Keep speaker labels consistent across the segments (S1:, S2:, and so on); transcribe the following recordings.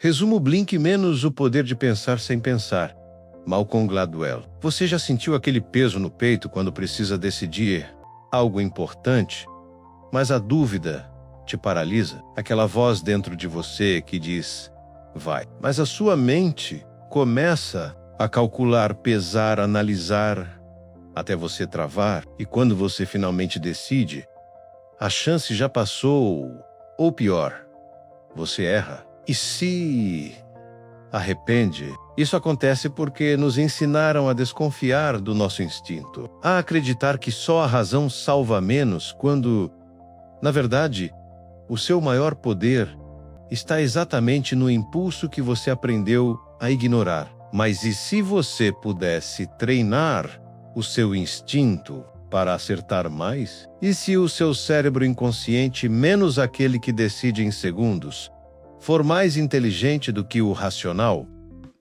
S1: Resumo Blink menos o poder de pensar sem pensar. Malcolm Gladwell. Você já sentiu aquele peso no peito quando precisa decidir algo importante, mas a dúvida te paralisa? Aquela voz dentro de você que diz, vai. Mas a sua mente começa a calcular, pesar, analisar, até você travar, e quando você finalmente decide, a chance já passou, ou pior, você erra e se arrepende. Isso acontece porque nos ensinaram a desconfiar do nosso instinto, a acreditar que só a razão salva menos, quando, na verdade, o seu maior poder está exatamente no impulso que você aprendeu a ignorar. Mas e se você pudesse treinar o seu instinto para acertar mais? E se o seu cérebro inconsciente, menos aquele que decide em segundos, for mais inteligente do que o racional?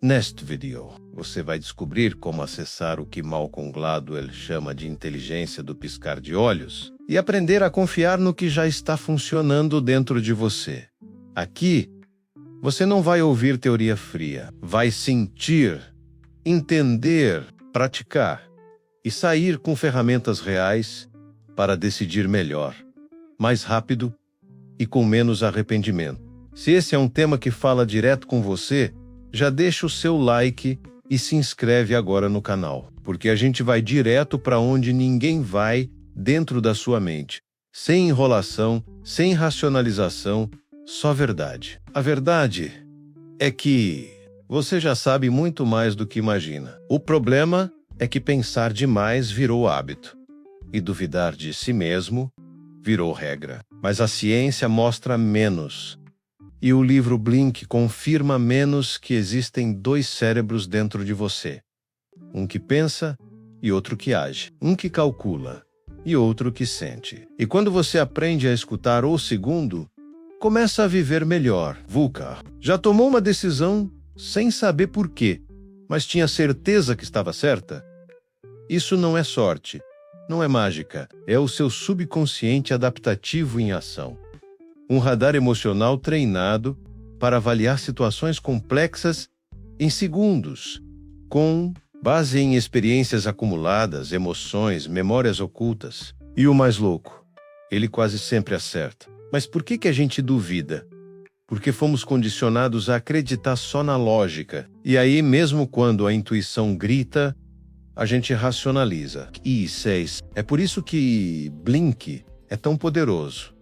S1: Neste vídeo, você vai descobrir como acessar o que Malcolm Gladwell chama de inteligência do piscar de olhos e aprender a confiar no que já está funcionando dentro de você. Aqui, você não vai ouvir teoria fria, vai sentir, entender, praticar e sair com ferramentas reais para decidir melhor, mais rápido e com menos arrependimento. Se esse é um tema que fala direto com você, já deixa o seu like e se inscreve agora no canal, porque a gente vai direto para onde ninguém vai dentro da sua mente, sem enrolação, sem racionalização, só verdade. A verdade é que você já sabe muito mais do que imagina. O problema é que pensar demais virou hábito e duvidar de si mesmo virou regra. Mas a ciência mostra menos. E o livro Blink confirma menos que existem dois cérebros dentro de você. Um que pensa e outro que age. Um que calcula e outro que sente. E quando você aprende a escutar o segundo, começa a viver melhor. VUCA. Já tomou uma decisão sem saber por quê, mas tinha certeza que estava certa? Isso não é sorte, não é mágica, é o seu subconsciente adaptativo em ação. Um radar emocional treinado para avaliar situações complexas em segundos, com base em experiências acumuladas, emoções, memórias ocultas. E o mais louco, ele quase sempre acerta. Mas por que a gente duvida? Porque fomos condicionados a acreditar só na lógica. E aí, mesmo quando a intuição grita, a gente racionaliza. E 6. É por isso que Blink é tão poderoso.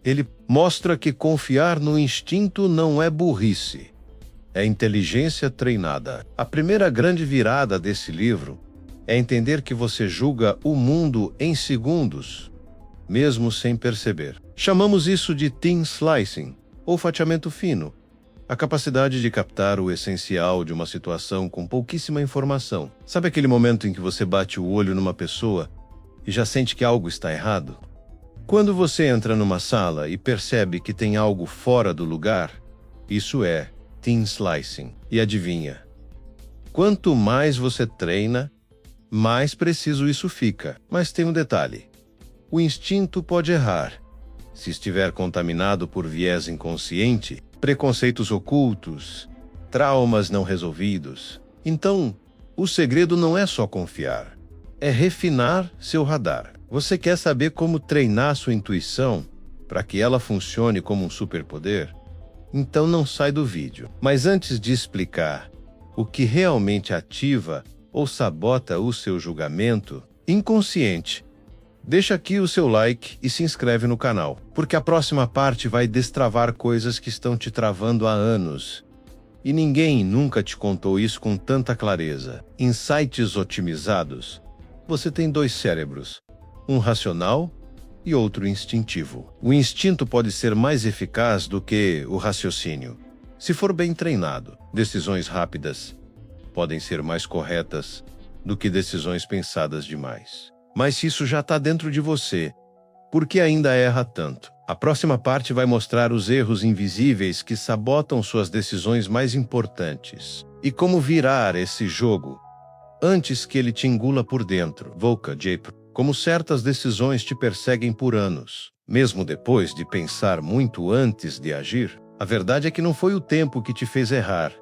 S1: Ele mostra que confiar no instinto não é burrice, é inteligência treinada. A primeira grande virada desse livro é entender que você julga o mundo em segundos, mesmo sem perceber. Chamamos isso de thin slicing, ou fatiamento fino, a capacidade de captar o essencial de uma situação com pouquíssima informação. Sabe aquele momento em que você bate o olho numa pessoa e já sente que algo está errado? Quando você entra numa sala e percebe que tem algo fora do lugar, isso é thin slicing. E adivinha? Quanto mais você treina, mais preciso isso fica. Mas tem um detalhe. O instinto pode errar. Se estiver contaminado por viés inconsciente, preconceitos ocultos, traumas não resolvidos. Então, o segredo não é só confiar, é refinar seu radar. Você quer saber como treinar sua intuição para que ela funcione como um superpoder? Então não sai do vídeo. Mas antes de explicar o que realmente ativa ou sabota o seu julgamento inconsciente, deixa aqui o seu like e se inscreve no canal, porque a próxima parte vai destravar coisas que estão te travando há anos. E ninguém nunca te contou isso com tanta clareza. Em sites otimizados, você tem dois cérebros, um racional e outro instintivo. O instinto pode ser mais eficaz do que o raciocínio. Se for bem treinado, decisões rápidas podem ser mais corretas do que decisões pensadas demais. Mas se isso já está dentro de você, por que ainda erra tanto? A próxima parte vai mostrar os erros invisíveis que sabotam suas decisões mais importantes e como virar esse jogo antes que ele te engula por dentro. VUCA, como certas decisões te perseguem por anos, mesmo depois de pensar muito antes de agir. A verdade é que não foi o tempo que te fez errar.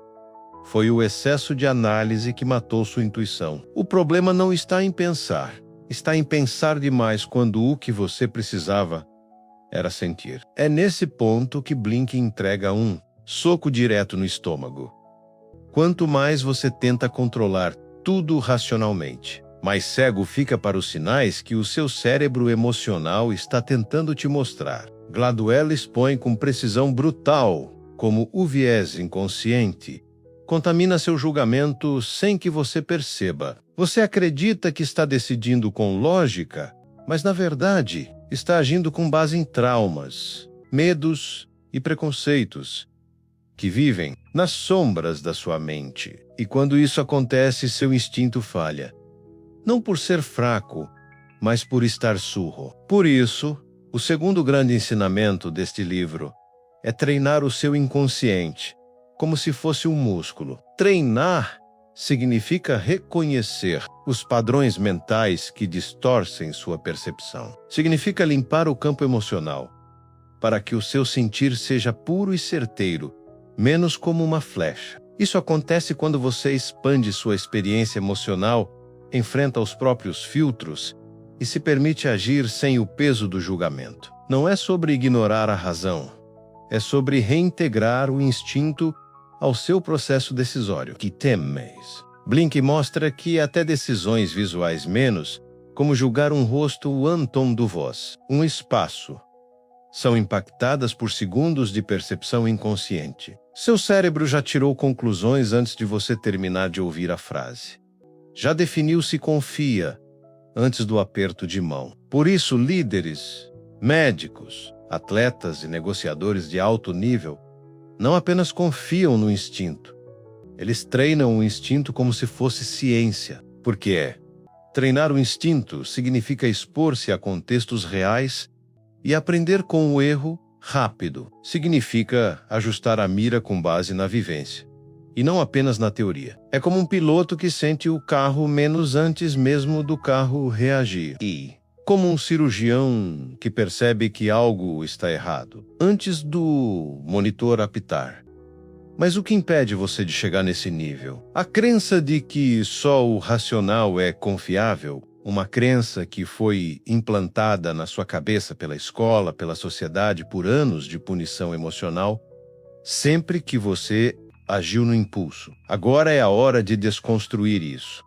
S1: Foi o excesso de análise que matou sua intuição. O problema não está em pensar. Está em pensar demais quando o que você precisava era sentir. É nesse ponto que Blink entrega um soco direto no estômago. Quanto mais você tenta controlar tudo racionalmente, mais cego fica para os sinais que o seu cérebro emocional está tentando te mostrar. Gladwell expõe com precisão brutal como o viés inconsciente contamina seu julgamento sem que você perceba. Você acredita que está decidindo com lógica, mas na verdade está agindo com base em traumas, medos e preconceitos que vivem nas sombras da sua mente. E quando isso acontece, seu instinto falha. Não por ser fraco, mas por estar surdo. Por isso, o segundo grande ensinamento deste livro é treinar o seu inconsciente, como se fosse um músculo. Treinar significa reconhecer os padrões mentais que distorcem sua percepção. Significa limpar o campo emocional, para que o seu sentir seja puro e certeiro, menos como uma flecha. Isso acontece quando você expande sua experiência emocional, enfrenta os próprios filtros e se permite agir sem o peso do julgamento. Não é sobre ignorar a razão, é sobre reintegrar o instinto ao seu processo decisório. Que temeis. Blink mostra que até decisões visuais menos, como julgar um rosto ou um tom de voz, um espaço, são impactadas por segundos de percepção inconsciente. Seu cérebro já tirou conclusões antes de você terminar de ouvir a frase. Já definiu se confia antes do aperto de mão. Por isso, líderes, médicos, atletas e negociadores de alto nível não apenas confiam no instinto, eles treinam o instinto como se fosse ciência. Porque treinar o instinto significa expor-se a contextos reais e aprender com o erro rápido. Significa ajustar a mira com base na vivência, e não apenas na teoria. É como um piloto que sente o carro menos antes mesmo do carro reagir. E como um cirurgião que percebe que algo está errado antes do monitor apitar. Mas o que impede você de chegar nesse nível? A crença de que só o racional é confiável, uma crença que foi implantada na sua cabeça pela escola, pela sociedade, por anos de punição emocional, sempre que você agiu no impulso. Agora é a hora de desconstruir isso.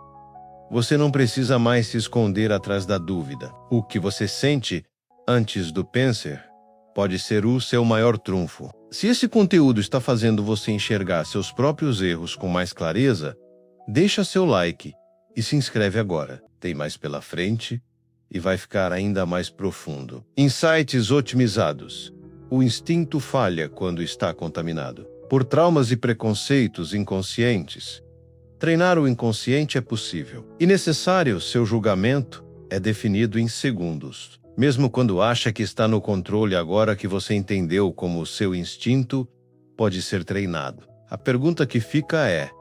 S1: Você não precisa mais se esconder atrás da dúvida. O que você sente antes do penser pode ser o seu maior trunfo. Se esse conteúdo está fazendo você enxergar seus próprios erros com mais clareza, deixa seu like e se inscreve agora. Tem mais pela frente e vai ficar ainda mais profundo. Insights otimizados. O instinto falha quando está contaminado por traumas e preconceitos inconscientes. Treinar o inconsciente é possível. E necessário, seu julgamento é definido em segundos. Mesmo quando acha que está no controle agora que você entendeu como o seu instinto pode ser treinado. A pergunta que fica é: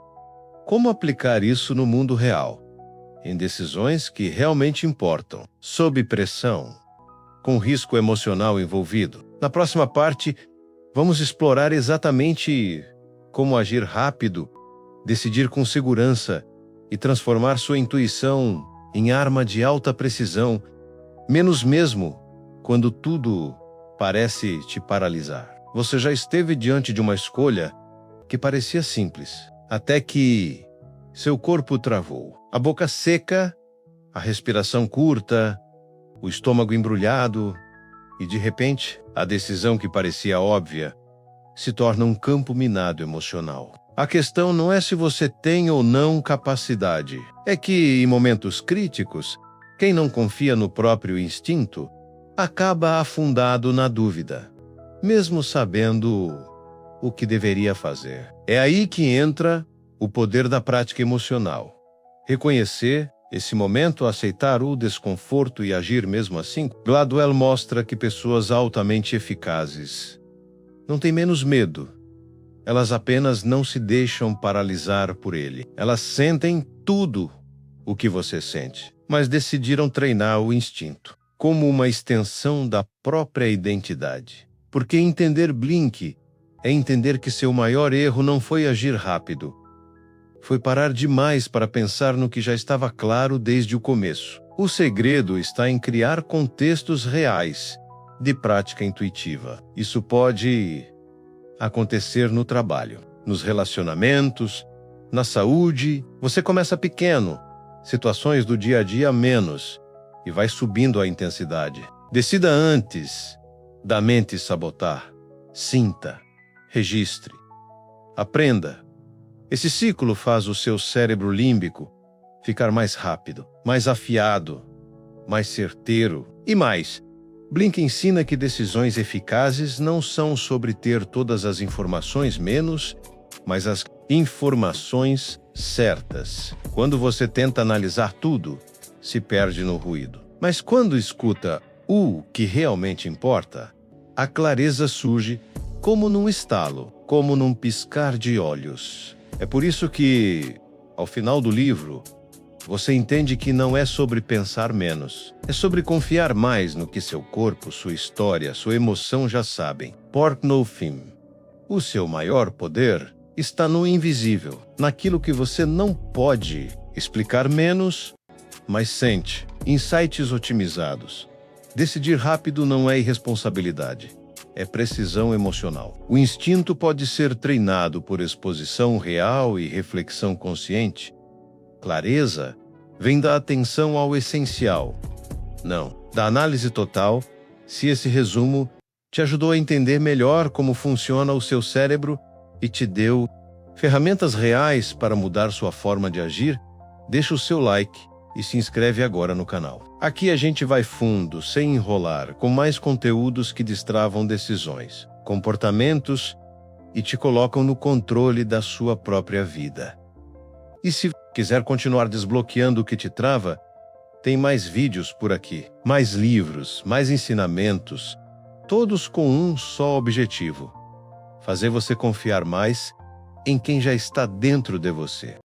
S1: como aplicar isso no mundo real? Em decisões que realmente importam, sob pressão, com risco emocional envolvido. Na próxima parte, vamos explorar exatamente como agir rápido, decidir com segurança e transformar sua intuição em arma de alta precisão, menos mesmo quando tudo parece te paralisar. Você já esteve diante de uma escolha que parecia simples, até que seu corpo travou. A boca seca, a respiração curta, o estômago embrulhado e, de repente, a decisão que parecia óbvia se torna um campo minado emocional. A questão não é se você tem ou não capacidade. É que, em momentos críticos, quem não confia no próprio instinto acaba afundado na dúvida, mesmo sabendo o que deveria fazer. É aí que entra o poder da prática emocional. Reconhecer esse momento, aceitar o desconforto e agir mesmo assim. Gladwell mostra que pessoas altamente eficazes não têm menos medo. Elas apenas não se deixam paralisar por ele. Elas sentem tudo o que você sente, mas decidiram treinar o instinto como uma extensão da própria identidade. Porque entender Blink é entender que seu maior erro não foi agir rápido. Foi parar demais para pensar no que já estava claro desde o começo. O segredo está em criar contextos reais, de prática intuitiva. Isso pode acontecer no trabalho, nos relacionamentos, na saúde. Você começa pequeno, situações do dia a dia menos, e vai subindo a intensidade. Decida antes da mente sabotar. Sinta, registre, aprenda. Esse ciclo faz o seu cérebro límbico ficar mais rápido, mais afiado, mais certeiro e mais. Blink ensina que decisões eficazes não são sobre ter todas as informações menos, mas as informações certas. Quando você tenta analisar tudo, se perde no ruído. Mas quando escuta o que realmente importa, a clareza surge como num estalo, como num piscar de olhos. É por isso que, ao final do livro, você entende que não é sobre pensar menos. É sobre confiar mais no que seu corpo, sua história, sua emoção já sabem. Pork no Fim. O seu maior poder está no invisível, naquilo que você não pode explicar menos, mas sente. Insights otimizados. Decidir rápido não é irresponsabilidade. É precisão emocional. O instinto pode ser treinado por exposição real e reflexão consciente. Clareza vem da atenção ao essencial, não da análise total. Se esse resumo te ajudou a entender melhor como funciona o seu cérebro e te deu ferramentas reais para mudar sua forma de agir, deixa o seu like e se inscreve agora no canal. Aqui a gente vai fundo, sem enrolar, com mais conteúdos que destravam decisões, comportamentos e te colocam no controle da sua própria vida. E se quiser continuar desbloqueando o que te trava, tem mais vídeos por aqui, mais livros, mais ensinamentos, todos com um só objetivo: fazer você confiar mais em quem já está dentro de você.